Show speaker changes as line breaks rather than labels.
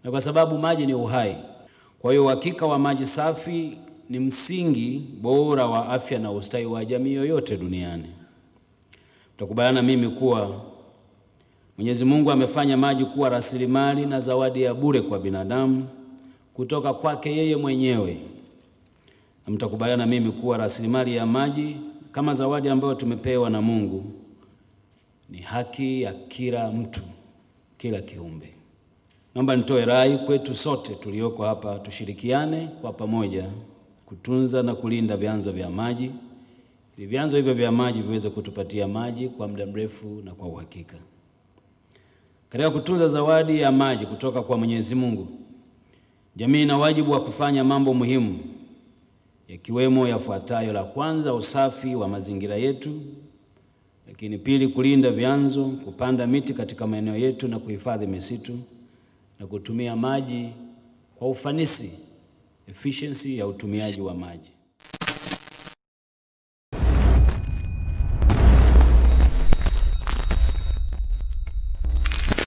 na kwa sababu maji ni uhai. Kwa hiyo uhakika wa maji safi ni msingi bora wa afya na ustawi wa jamii yoyote duniani. Mtakubaliana mimi kuwa Mwenyezi Mungu amefanya maji kuwa rasilimali na zawadi ya bure kwa binadamu kutoka kwake yeye mwenyewe. Na mtakubaliana mimi kuwa rasilimali ya maji kama zawadi ambayo tumepewa na Mungu ni haki ya kila mtu, kila kiumbe. Naomba nitoe rai kwetu sote tulioko hapa, tushirikiane kwa pamoja kutunza na kulinda vyanzo vya maji, ili vyanzo hivyo vya maji viweze kutupatia maji kwa muda mrefu na kwa uhakika. Katika kutunza zawadi ya maji kutoka kwa Mwenyezi Mungu, jamii ina wajibu wa kufanya mambo muhimu, yakiwemo yafuatayo: la kwanza, usafi wa mazingira yetu; lakini pili, kulinda vyanzo, kupanda miti katika maeneo yetu na kuhifadhi misitu, na kutumia maji kwa ufanisi, efficiency ya utumiaji wa maji.